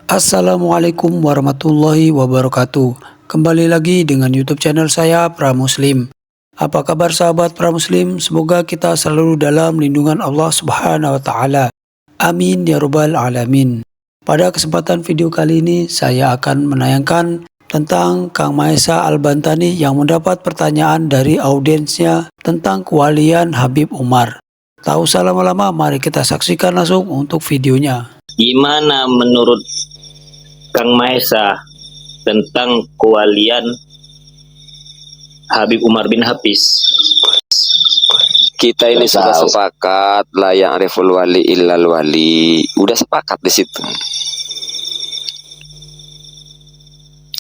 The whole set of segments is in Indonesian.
Assalamualaikum warahmatullahi wabarakatuh. Kembali lagi dengan YouTube channel saya Pramuslim. Apa kabar sahabat Pramuslim? Semoga kita selalu dalam lindungan Allah Subhanahu wa taala. Amin ya rabbal alamin. Pada kesempatan video kali ini saya akan menayangkan tentang Kang Maesa Al-Bantani yang mendapat pertanyaan dari audiensnya tentang kewalian Habib Umar. Tak usah lama-lama, mari kita saksikan langsung untuk videonya. Gimana menurut Kang Maesa tentang kewalian Habib Umar bin Hafiz? Kita ini sudah sepakat la ya'riful wali illal wali. Udah sepakat di situ.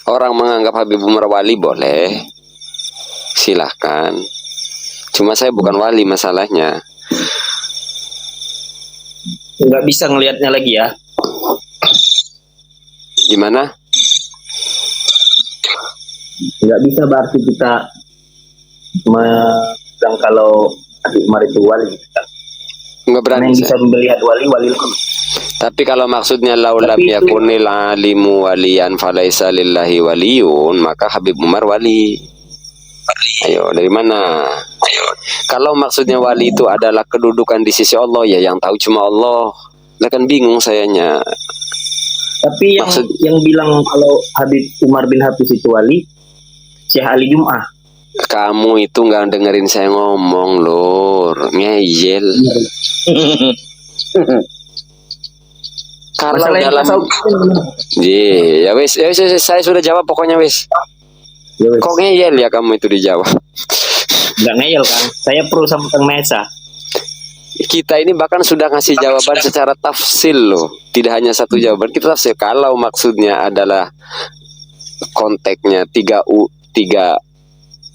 Orang menganggap Habib Umar wali boleh, silahkan. Cuma saya bukan wali masalahnya. Nggak bisa ngelihatnya lagi ya. Gimana? Nggak bisa berarti kita bilang kalau Habib Umar itu wali. Nggak berani. Yang bisa melihat wali itu. Tapi kalau maksudnya laulam yakunil alimu waliyan falaisa lillahi waliyun, maka Habib Umar wali. Ayo, dari mana? Ayo. Kalau maksudnya wali itu adalah kedudukan di sisi Allah, ya yang tahu cuma Allah. Lah kan bingung sayanya. Tapi yang bilang kalau Habib Umar bin Hafiz itu wali, Syekh Ali Jum'ah. Kamu itu nggak dengerin saya ngomong, lor, ngeyel. Kalau dalam, ya wes, saya sudah jawab pokoknya wes. Kok ngeyel ya kamu itu dijawab? Nggak ngeyel kan? Saya perlu sama Kang Maesa. Kita ini bahkan sudah ngasih jawaban secara tafsil loh. Tidak hanya satu jawaban, kita tafsir. Kalau maksudnya adalah konteksnya tiga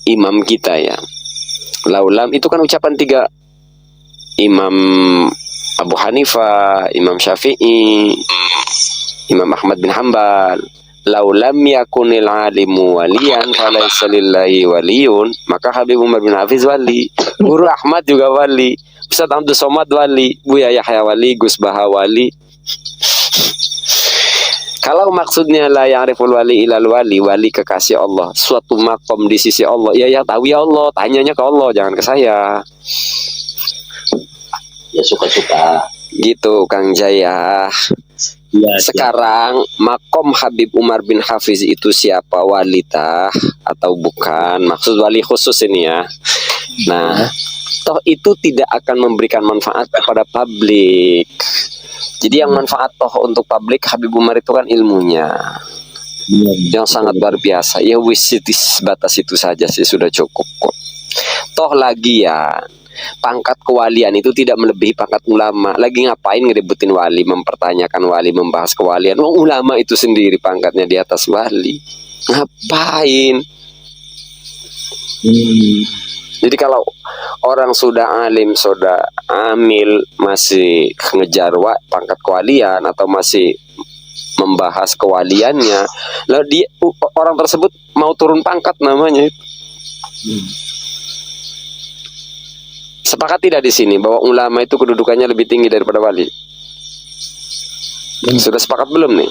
imam kita ya. Laulam itu kan ucapan tiga imam, Abu Hanifah, Imam Syafi'i, Imam Ahmad bin Hambal. Laulam yakunil alimu waliyan falaisa lillahi waliyun, maka Habib Umar bin Hafiz wali. Guru Ahmad juga wali, Ustaz Abdul Somad wali, Buya Yahya wali, Gus Baha wali. Kalau maksudnya la ya'riful wali ilal wali, wali kekasih Allah, suatu makom di sisi Allah, ya yang tahu ya Allah, tanyanya ke Allah, jangan ke saya. Ya suka-suka. Gitu Kang Jaya. Ya, sekarang makom Habib Umar bin Hafiz itu siapa, walitah atau bukan? Maksud wali khusus ini ya. Nah, toh itu tidak akan memberikan manfaat kepada publik. Jadi yang manfaat toh untuk publik Habib Umar itu kan ilmunya yang sangat luar biasa. Ya wis batas itu saja sih sudah cukup kok. Toh lagi ya, pangkat kewalian itu tidak melebihi pangkat ulama. Lagi ngapain ngeributin wali, mempertanyakan wali, membahas kewalian? Wong ulama itu sendiri pangkatnya di atas wali. Ngapain? Jadi kalau orang sudah alim, sudah amil, masih ngejar pangkat kewalian atau masih membahas kewaliannya, lalu orang tersebut mau turun pangkat namanya. Sepakat tidak di sini bahwa ulama itu kedudukannya lebih tinggi daripada wali? Sudah sepakat belum nih?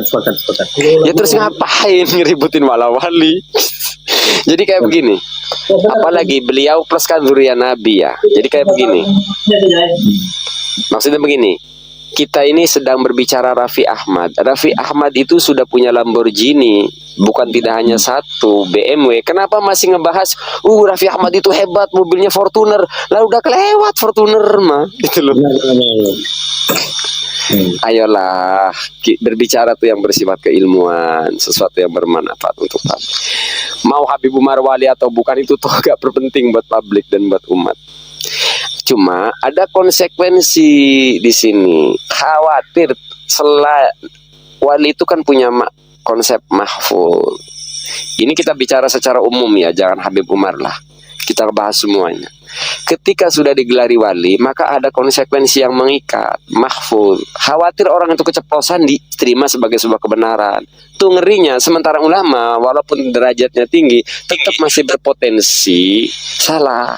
Sepakat. Ya terus ngapain ngeributin wali? Jadi kayak begini. Apalagi beliau plus kan zuriat Nabi ya. Jadi kayak begini. Maksudnya begini. Kita ini sedang berbicara Raffi Ahmad. Raffi Ahmad itu sudah punya Lamborghini, bukan tidak hanya satu, BMW. Kenapa masih ngebahas Raffi Ahmad itu hebat, mobilnya Fortuner? Lah udah kelewat Fortuner mah, gitu loh. Ayolah berbicara tuh yang bersifat keilmuan, sesuatu yang bermanfaat untuk publik. Mau Habib Umar wali atau bukan itu tuh gak berpenting buat publik dan buat umat. Cuma ada konsekuensi di sini. Khawatir wali itu kan punya konsep mahfuz. Ini kita bicara secara umum ya, jangan Habib Umar lah. Kita bahas semuanya. Ketika sudah digelari wali, maka ada konsekuensi yang mengikat, mahfuz. Khawatir orang itu keceplosan diterima sebagai sebuah kebenaran. Itu ngerinya. Sementara ulama, walaupun derajatnya tinggi, tetap masih berpotensi salah.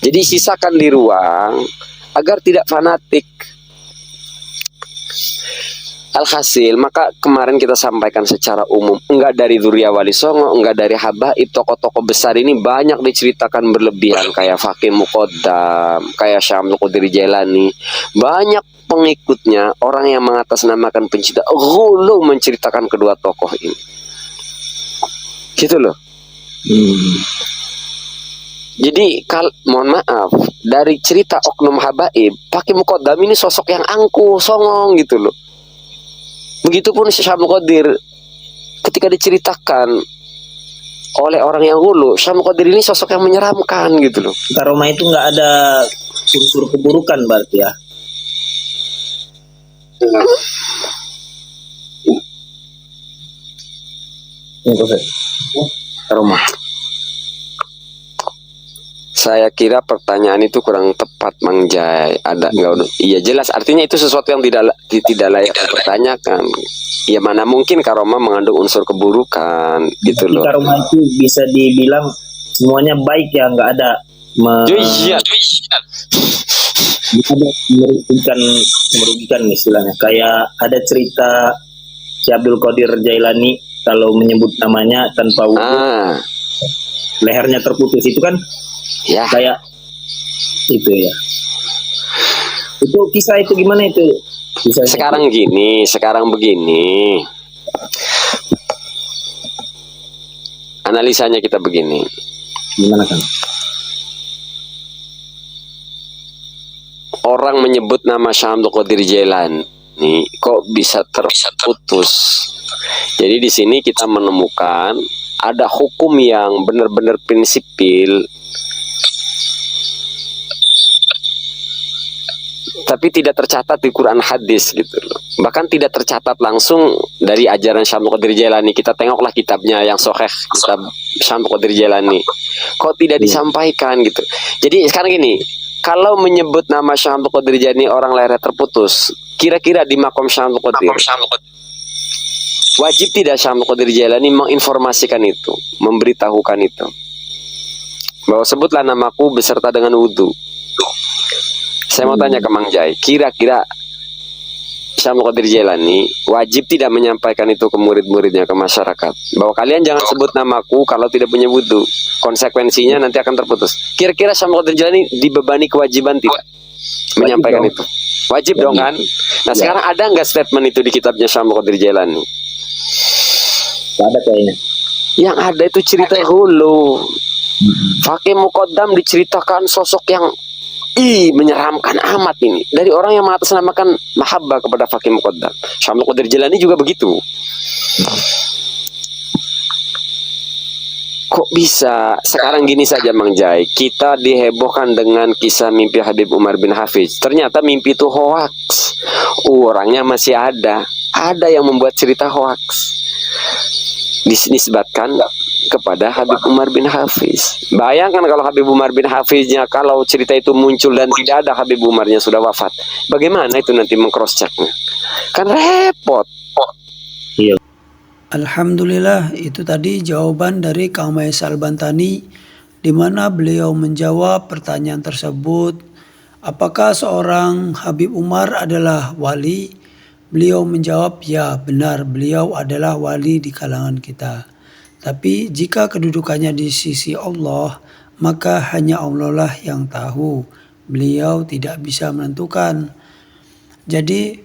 Jadi sisakan di ruang agar tidak fanatik. Alhasil, maka kemarin kita sampaikan secara umum, enggak dari Dzurriyyah Wali Songo, enggak dari habaib, tokoh-tokoh besar ini banyak diceritakan berlebihan, kayak Fakih Muqaddam, kayak Syekh Abdul Qadir Jailani. Banyak pengikutnya, orang yang mengatasnamakan pencinta ghulu menceritakan kedua tokoh ini. Gitu loh. Jadi mohon maaf, dari cerita oknum habaib, Fakih Muqaddam ini sosok yang angkuh, songong gitu loh. Begitupun Syekh Abdul Qadir, ketika diceritakan oleh orang yang hulu, Syekh Abdul Qadir ini sosok yang menyeramkan gitu loh. Karomah itu nggak ada unsur keburukan berarti ya. Karomah. Saya kira pertanyaan itu kurang tepat, Mang Jai. Ada nggak? Iya jelas, artinya itu sesuatu yang tidak layak dipertanyakan. Ya mana mungkin karomah mengandung unsur keburukan, gitu loh. Karomah itu bisa dibilang semuanya baik ya, nggak ada Iya. merugikan istilahnya. Kayak ada cerita si Abdul Qadir Jailani kalau menyebut namanya tanpa wudu, lehernya terputus, itu kan ya kayak itu ya. Itu kisah itu gimana itu? Kisahnya sekarang begini. Analisanya kita begini. Gimana kan? Orang menyebut nama Syekh Abdul Qadir Jailani kok bisa terputus. Jadi di sini kita menemukan ada hukum yang benar-benar prinsipil, tapi tidak tercatat di Quran hadis gitu loh. Bahkan tidak tercatat langsung dari ajaran Syekh Abdul Qadir Jailani. Kita tengoklah kitabnya yang sahih, kitab Syekh Abdul Qadir Jailani. Kok tidak disampaikan gitu. Jadi sekarang gini, kalau menyebut nama Syekh Abdul Qadir Jailani orang lehernya terputus, kira-kira di makom Syekh Abdul Qadir wajib tidak Syekh Abdul Qadir Jailani menginformasikan itu, memberitahukan itu, bahwa sebutlah namaku beserta dengan wudhu. Saya mau tanya ke Mang Jai, kira-kira Syekh Abdul Qadir Jailani wajib tidak menyampaikan itu ke murid-muridnya, ke masyarakat, bahwa kalian jangan sebut namaku kalau tidak punya wudhu, konsekuensinya nanti akan terputus. Kira-kira Syekh Abdul Qadir Jailani dibebani kewajiban tidak menyampaikan itu? Wajib dong kan? Nah sekarang ada nggak statement itu di kitabnya Syekh Abdul Qadir Jailani? Gak ada kayaknya. Yang ada itu cerita hulu. Fakih Muqaddam diceritakan sosok yang menyeramkan amat ini dari orang yang mengatasnamakan mahabbah kepada Fakih Muqaddam. Syekh Abdul Qadir Jailani juga begitu. Kok bisa? Sekarang gini saja Mang Jai, kita dihebohkan dengan kisah mimpi Habib Umar bin Hafiz. Ternyata mimpi itu hoax. Orangnya masih ada yang membuat cerita hoax, dinisbatkan kepada Habib Umar bin Hafiz. Bayangkan kalau Habib Umar bin Hafiznya, kalau cerita itu muncul dan tidak ada Habib Umarnya sudah wafat, bagaimana itu nanti mengcross checknya? Kan repot. Iya. Alhamdulillah, itu tadi jawaban dari Kang Maesal Bantani, di mana beliau menjawab pertanyaan tersebut. Apakah seorang Habib Umar adalah wali? Beliau menjawab, ya benar, beliau adalah wali di kalangan kita. Tapi jika kedudukannya di sisi Allah, maka hanya Allah lah yang tahu. Beliau tidak bisa menentukan. Jadi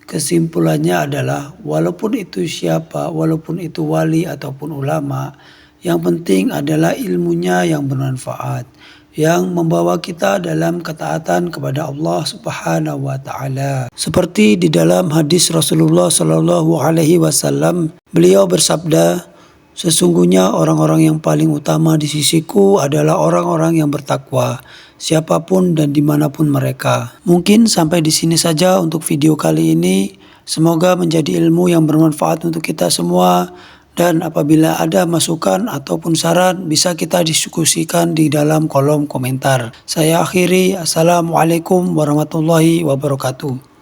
kesimpulannya adalah walaupun itu siapa, walaupun itu wali ataupun ulama, yang penting adalah ilmunya yang bermanfaat, yang membawa kita dalam ketaatan kepada Allah Subhanahu wa taala. Seperti di dalam hadis Rasulullah Shallallahu alaihi wasallam, beliau bersabda, sesungguhnya orang-orang yang paling utama di sisiku adalah orang-orang yang bertakwa, siapapun dan dimanapun mereka. Mungkin sampai di sini saja untuk video kali ini. Semoga menjadi ilmu yang bermanfaat untuk kita semua. Dan apabila ada masukan ataupun saran, bisa kita diskusikan di dalam kolom komentar. Saya akhiri. Assalamualaikum warahmatullahi wabarakatuh.